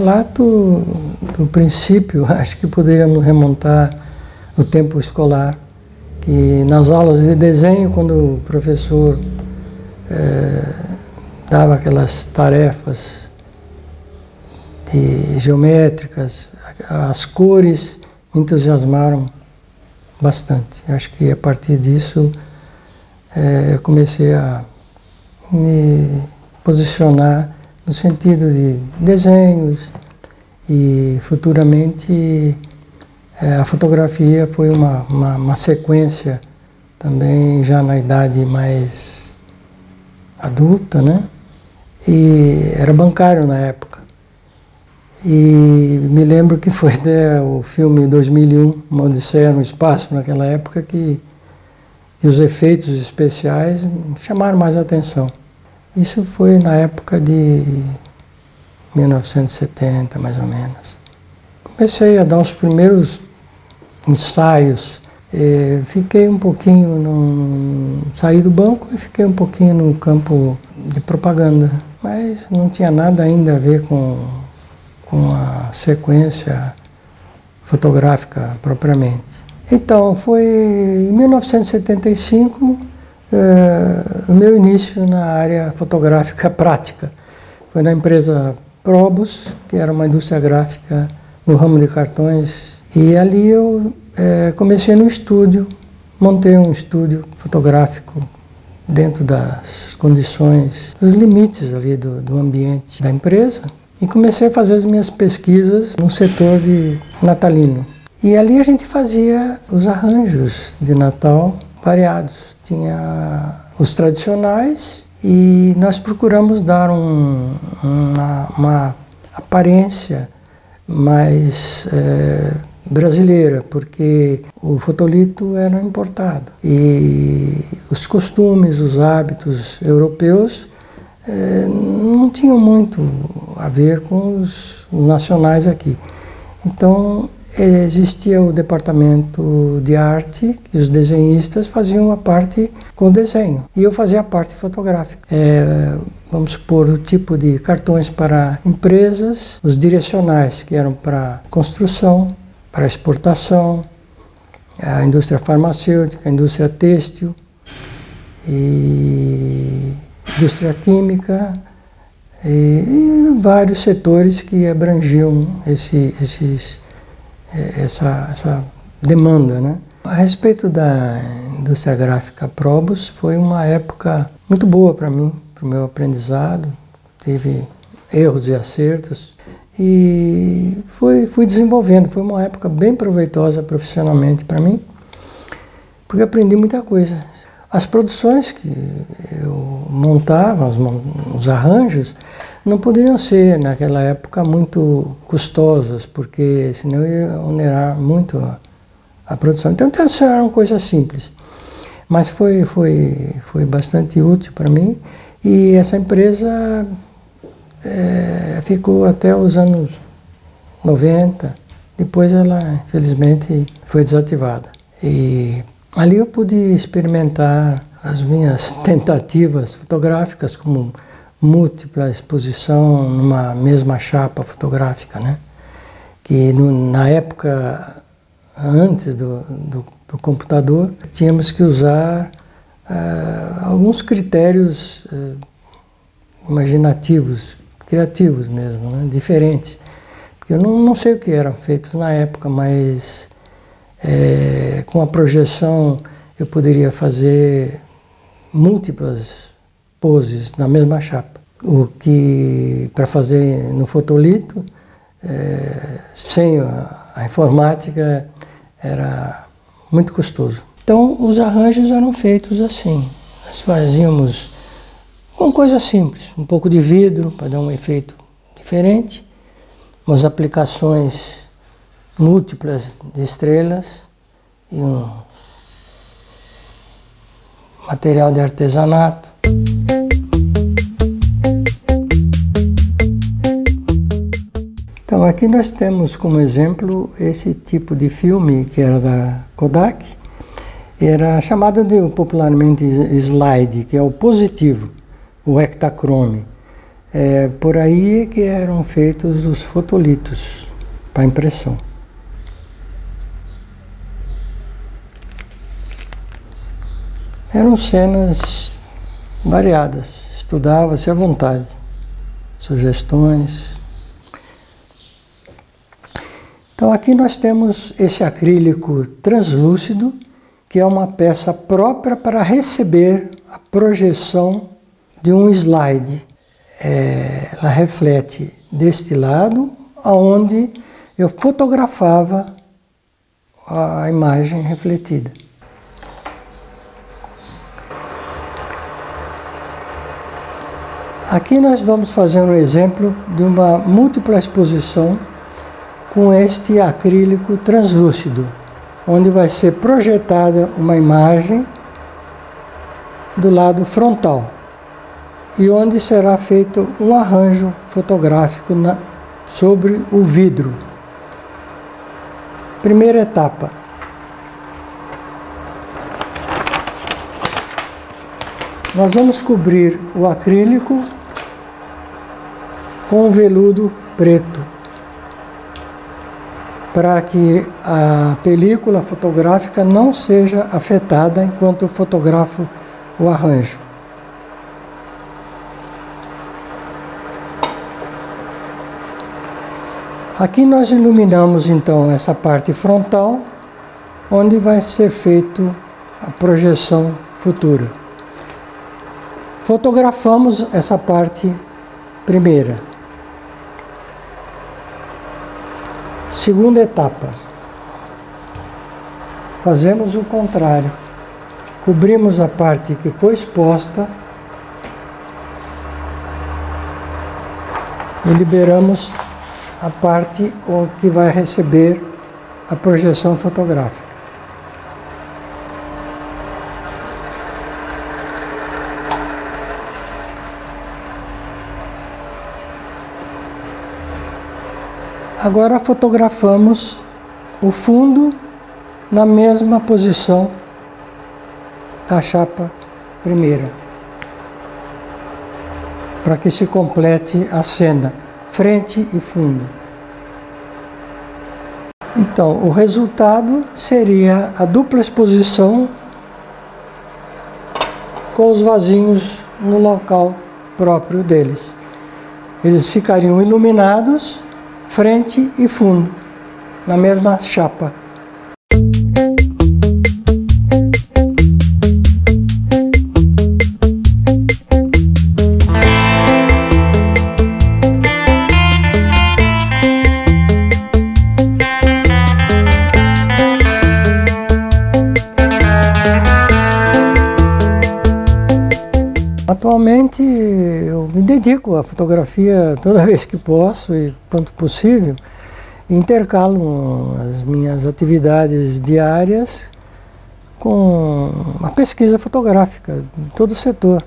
relato do princípio, acho que poderíamos remontar o tempo escolar, que nas aulas de desenho, quando o professor dava aquelas tarefas geométricas, as cores me entusiasmaram bastante. Acho que a partir disso eu comecei a me posicionar no sentido de desenhos e futuramente a fotografia foi uma sequência também já na idade mais adulta, né? E era bancário na época. E me lembro que foi até o filme 2001, Uma Odisseia no Espaço, naquela época, que os efeitos especiais chamaram mais atenção. Isso foi na época de 1970, mais ou menos. Comecei a dar os primeiros ensaios. Fiquei um pouquinho, saí do banco e fiquei um pouquinho no campo de propaganda. Mas não tinha nada ainda a ver com a sequência fotográfica propriamente. Então, foi em 1975 o meu início na área fotográfica prática. Foi na empresa Probus, que era uma indústria gráfica no ramo de cartões. E ali eu comecei no estúdio, montei um estúdio fotográfico dentro das condições, dos limites ali do ambiente da empresa. E comecei a fazer as minhas pesquisas no setor de natalino. E ali a gente fazia os arranjos de Natal variados. Tinha os tradicionais e nós procuramos dar uma aparência mais brasileira, porque o fotolito era importado. E os costumes, os hábitos europeus não tinham muito a ver com os nacionais aqui. Então, existia o departamento de arte, e os desenhistas faziam a parte com desenho, e eu fazia a parte fotográfica. Vamos supor, o tipo de cartões para empresas, os direcionais, que eram para construção, para exportação, a indústria farmacêutica, a indústria têxtil, e indústria química, e vários setores que abrangiam essa demanda, né? A respeito da indústria gráfica Probus, foi uma época muito boa para mim, para o meu aprendizado. Tive erros e acertos e fui desenvolvendo. Foi uma época bem proveitosa profissionalmente para mim, porque aprendi muita coisa. As produções que eu montava, os arranjos, não poderiam ser, naquela época, muito custosas, porque senão ia onerar muito a produção. Então, eram coisas simples. Mas foi bastante útil para mim. E essa empresa ficou até os anos 90. Depois ela, infelizmente, foi desativada. E ali eu pude experimentar as minhas tentativas fotográficas como múltipla exposição numa mesma chapa fotográfica, né? Que na época, antes do computador, tínhamos que usar alguns critérios imaginativos, criativos mesmo, né? Diferentes. Porque eu não sei o que eram feitos na época, mas com a projeção eu poderia fazer múltiplas poses na mesma chapa. O que para fazer no fotolito, sem a informática, era muito custoso. Então os arranjos eram feitos assim. Nós fazíamos uma coisa simples, um pouco de vidro para dar um efeito diferente, umas aplicações múltiplas de estrelas e um material de artesanato. Então aqui nós temos como exemplo esse tipo de filme que era da Kodak, era chamado popularmente slide, que é o positivo, o Ektachrome. Por aí que eram feitos os fotolitos para impressão. Eram cenas variadas, estudava-se à vontade, sugestões. Então aqui nós temos esse acrílico translúcido, que é uma peça própria para receber a projeção de um slide. Ela reflete deste lado, aonde eu fotografava a imagem refletida. Aqui nós vamos fazer um exemplo de uma múltipla exposição com este acrílico translúcido, onde vai ser projetada uma imagem do lado frontal e onde será feito um arranjo fotográfico sobre o vidro. Primeira etapa. Nós vamos cobrir o acrílico com um veludo preto, para que a película fotográfica não seja afetada enquanto eu fotografo o arranjo. Aqui nós iluminamos então essa parte frontal, onde vai ser feito a projeção futura. Fotografamos essa parte primeira. Segunda etapa. Fazemos o contrário. Cobrimos a parte que foi exposta e liberamos a parte que vai receber a projeção fotográfica. Agora fotografamos o fundo na mesma posição da chapa primeira, para que se complete a cena, frente e fundo. Então, o resultado seria a dupla exposição com os vasinhos no local próprio deles. Eles ficariam iluminados, frente e fundo, na mesma chapa. Atualmente eu me dedico à fotografia toda vez que posso e quanto possível, intercalo as minhas atividades diárias com a pesquisa fotográfica em todo o setor.